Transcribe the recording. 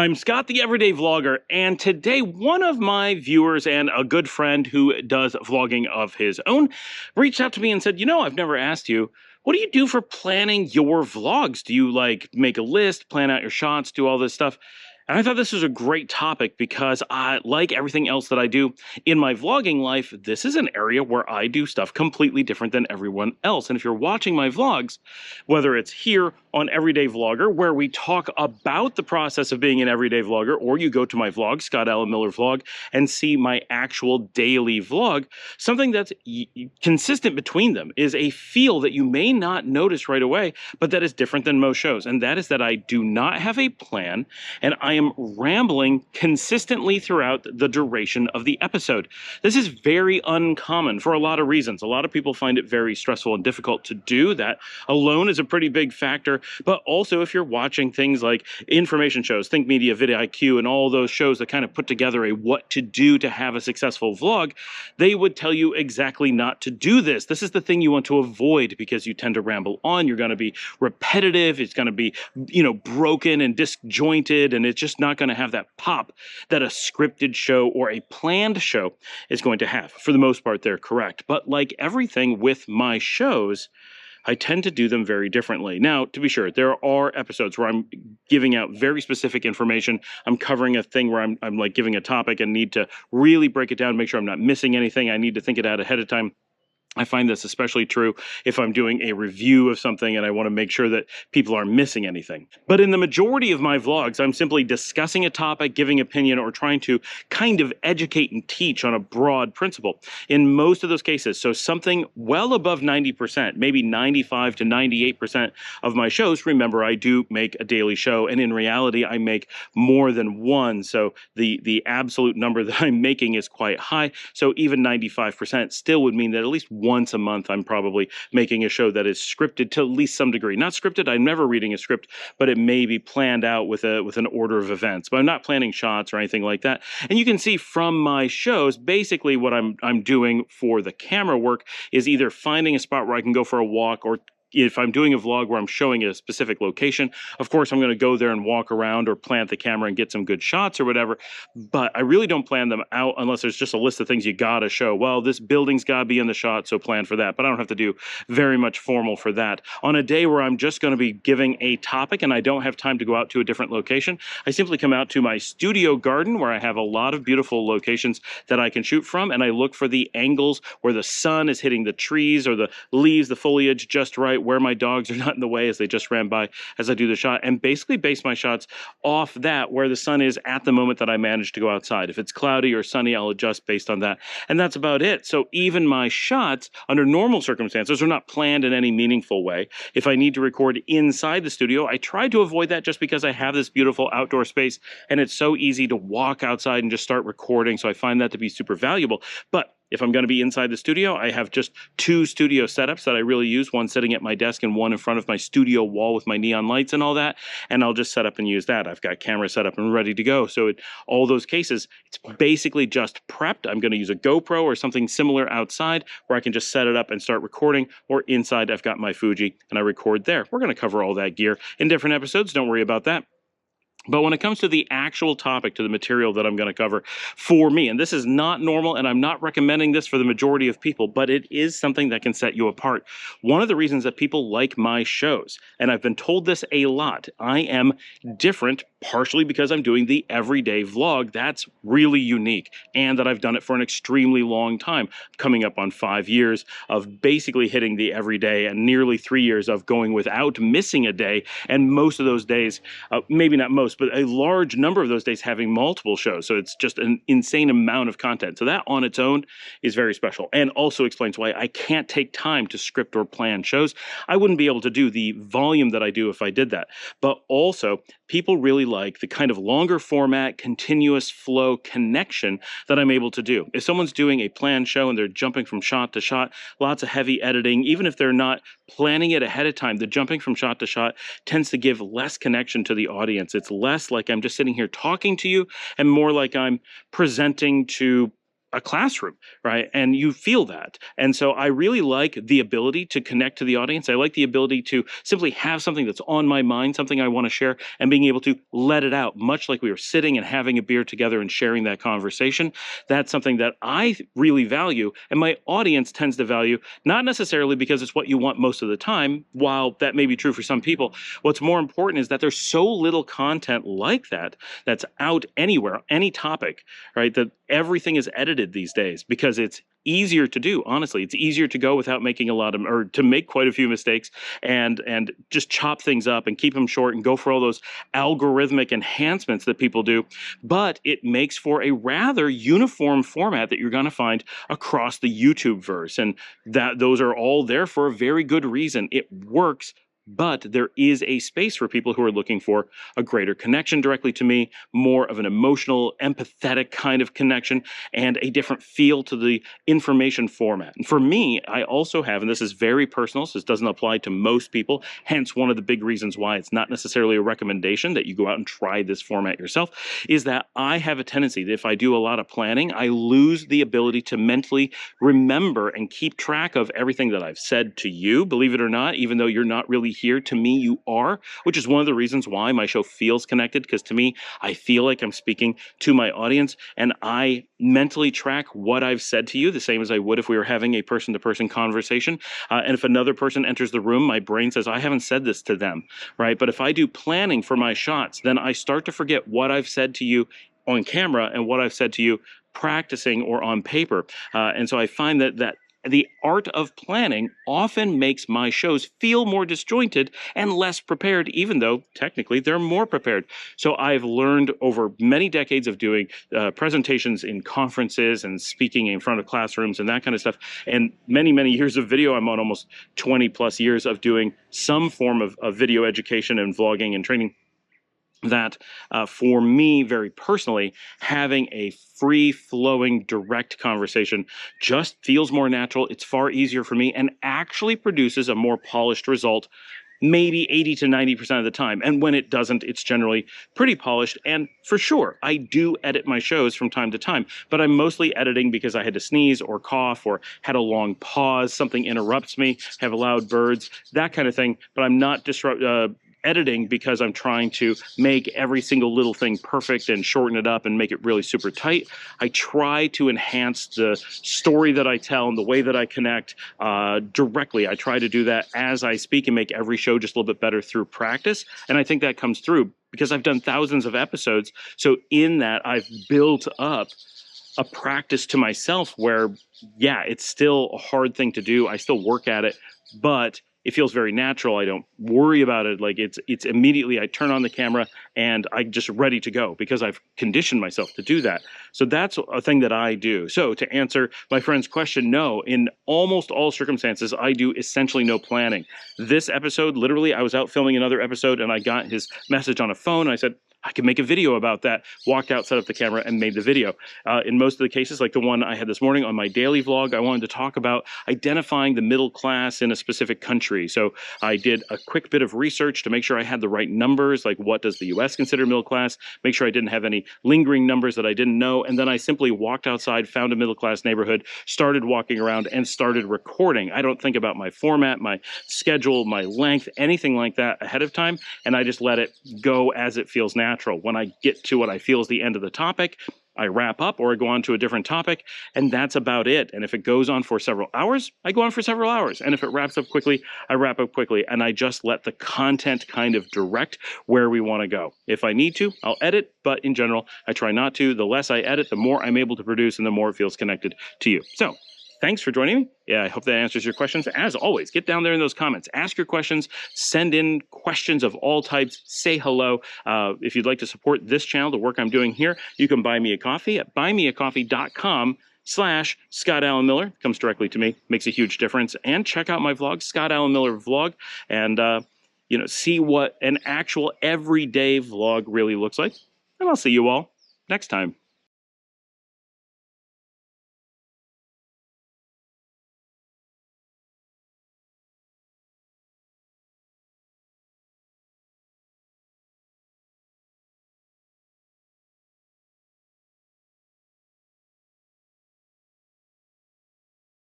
I'm Scott, the Everyday Vlogger, and today one of my viewers and a good friend who does vlogging of his own reached out to me and said, I've never asked you, what do you do for planning your vlogs? Do you make a list, plan out your shots, do all this stuff? And I thought this was a great topic because like everything else that I do in my vlogging life, this is an area where I do stuff completely different than everyone else. And if you're watching my vlogs, whether it's here on Everyday Vlogger, where we talk about the process of being an everyday vlogger, or you go to my vlog, Scott Alan Miller Vlog, and see my actual daily vlog, something that's consistent between them is a feel that you may not notice right away, but that is different than most shows. And that is that I do not have a plan, and I am rambling consistently throughout the duration of the episode. This is very uncommon for a lot of reasons. A lot of people find it very stressful and difficult to do. That alone is a pretty big factor. But also, if you're watching things like information shows, Think Media, vidIQ, and all those shows that kind of put together a what to do to have a successful vlog, they would tell you exactly not to do this. This is the thing you want to avoid because you tend to ramble on. You're going to be repetitive. It's going to be, broken and disjointed, and it's just not going to have that pop that a scripted show or a planned show is going to have. For the most part, they're correct. But like everything with my shows, I tend to do them very differently. Now, to be sure, there are episodes where I'm giving out very specific information. I'm covering a thing where I'm like giving a topic and need to really break it down, make sure I'm not missing anything. I need to think it out ahead of time. I find this especially true if I'm doing a review of something and I want to make sure that people aren't missing anything. But in the majority of my vlogs, I'm simply discussing a topic, giving opinion, or trying to kind of educate and teach on a broad principle. In most of those cases, so something well above 90%, maybe 95 to 98% of my shows, remember I do make a daily show, and in reality I make more than one, so the absolute number that I'm making is quite high, so even 95% still would mean that at least once a month I'm probably making a show that is scripted to at least some degree. Not scripted, I'm never reading a script, but it may be planned out with an order of events. But I'm not planning shots or anything like that. And you can see from my shows, basically what I'm doing for the camera work is either finding a spot where I can go for a walk, or if I'm doing a vlog where I'm showing a specific location, of course I'm going to go there and walk around or plant the camera and get some good shots or whatever. But I really don't plan them out unless there's just a list of things you gotta show. Well, this building's gotta be in the shot, so plan for that. But I don't have to do very much formal for that. On a day where I'm just going to be giving a topic and I don't have time to go out to a different location, I simply come out to my studio garden where I have a lot of beautiful locations that I can shoot from, and I look for the angles where the sun is hitting the trees or the leaves, the foliage just right, where my dogs are not in the way as they just ran by as I do the shot, and basically base my shots off that, where the sun is at the moment that I manage to go outside. If it's cloudy or sunny, I'll adjust based on that. And that's about it. So even my shots under normal circumstances are not planned in any meaningful way. If I need to record inside the studio, I try to avoid that just because I have this beautiful outdoor space and it's so easy to walk outside and just start recording. So I find that to be super valuable. But if I'm going to be inside the studio, I have just two studio setups that I really use, one sitting at my desk and one in front of my studio wall with my neon lights and all that, and I'll just set up and use that. I've got camera set up and ready to go. So in all those cases, it's basically just prepped. I'm going to use a GoPro or something similar outside where I can just set it up and start recording, or inside I've got my Fuji and I record there. We're going to cover all that gear in different episodes. Don't worry about that. But when it comes to the actual topic, to the material that I'm going to cover for me, and this is not normal, and I'm not recommending this for the majority of people, but it is something that can set you apart. One of the reasons that people like my shows, and I've been told this a lot, I am different, partially because I'm doing the everyday vlog. That's really unique, and that I've done it for an extremely long time, coming up on 5 years of basically hitting the everyday, and nearly 3 years of going without missing a day, and most of those days, maybe not most, but a large number of those days having multiple shows. So it's just an insane amount of content. So that on its own is very special, and also explains why I can't take time to script or plan shows. I wouldn't be able to do the volume that I do if I did that. But also, people really like the kind of longer format, continuous flow connection that I'm able to do. If someone's doing a planned show and they're jumping from shot to shot, lots of heavy editing, even if they're not planning it ahead of time, the jumping from shot to shot tends to give less connection to the audience. It's less like I'm just sitting here talking to you and more like I'm presenting to a classroom, right? And you feel that. And so I really like the ability to connect to the audience. I like the ability to simply have something that's on my mind, something I want to share, and being able to let it out, much like we were sitting and having a beer together and sharing that conversation. That's something that I really value, and my audience tends to value, not necessarily because it's what you want most of the time, while that may be true for some people. What's more important is that there's so little content like that that's out anywhere, any topic, right? That everything is edited these days because it's easier to do. Honestly, it's easier to go without making a lot of, or to make quite a few mistakes, and just chop things up and keep them short and go for all those algorithmic enhancements that people do. But it makes for a rather uniform format that you're going to find across the YouTube verse, and that those are all there for a very good reason. It works. But there is a space for people who are looking for a greater connection directly to me, more of an emotional, empathetic kind of connection, and a different feel to the information format. And for me, I also have, and this is very personal, so this doesn't apply to most people, hence one of the big reasons why it's not necessarily a recommendation that you go out and try this format yourself, is that I have a tendency that if I do a lot of planning, I lose the ability to mentally remember and keep track of everything that I've said to you, believe it or not, even though you're not really here, to me you are, which is one of the reasons why my show feels connected, because to me I feel like I'm speaking to my audience, and I mentally track what I've said to you the same as I would if we were having a person-to-person conversation. And if another person enters the room, my brain says, I haven't said this to them, right? But if I do planning for my shots, then I start to forget what I've said to you on camera and what I've said to you practicing or on paper. And so I find that the art of planning often makes my shows feel more disjointed and less prepared, even though technically they're more prepared. So I've learned over many decades of doing presentations in conferences and speaking in front of classrooms and that kind of stuff, and many, many years of video. I'm on almost 20 plus years of doing some form of video education and vlogging and training, that for me, very personally, having a free-flowing, direct conversation just feels more natural. It's far easier for me and actually produces a more polished result, maybe 80 to 90% of the time. And when it doesn't, it's generally pretty polished. And for sure, I do edit my shows from time to time, but I'm mostly editing because I had to sneeze or cough or had a long pause, something interrupts me, have loud birds, that kind of thing. But I'm not editing because I'm trying to make every single little thing perfect and shorten it up and make it really super tight. I try to enhance the story that I tell and the way that I connect directly. I try to do that as I speak and make every show just a little bit better through practice. And I think that comes through because I've done thousands of episodes. So in that, I've built up a practice to myself where, yeah, it's still a hard thing to do. I still work at it, but it feels very natural. I don't worry about it. Like it's immediately I turn on the camera and I'm just ready to go because I've conditioned myself to do that. So that's a thing that I do. So to answer my friend's question, no, in almost all circumstances, I do essentially no planning. This episode, literally, I was out filming another episode and I got his message on a phone. And I said, I can make a video about that. Walked out, set up the camera, and made the video. In most of the cases, like the one I had this morning on my daily vlog, I wanted to talk about identifying the middle class in a specific country. So I did a quick bit of research to make sure I had the right numbers, like what does the US consider middle class, make sure I didn't have any lingering numbers that I didn't know, and then I simply walked outside, found a middle class neighborhood, started walking around, and started recording. I don't think about my format, my schedule, my length, anything like that ahead of time, and I just let it go as it feels natural. When I get to what I feel is the end of the topic, I wrap up or I go on to a different topic, and that's about it. And if it goes on for several hours, I go on for several hours. And if it wraps up quickly, I wrap up quickly. And I just let the content kind of direct where we want to go. If I need to, I'll edit, but in general, I try not to. The less I edit, the more I'm able to produce and the more it feels connected to you. So thanks for joining me. Yeah, I hope that answers your questions. As always, get down there in those comments. Ask your questions. Send in questions of all types. Say hello. If you'd like to support this channel, the work I'm doing here, you can buy me a coffee at buymeacoffee.com/Scott Alan Miller. Comes directly to me. Makes a huge difference. And check out my vlog, Scott Alan Miller Vlog, and see what an actual everyday vlog really looks like. And I'll see you all next time.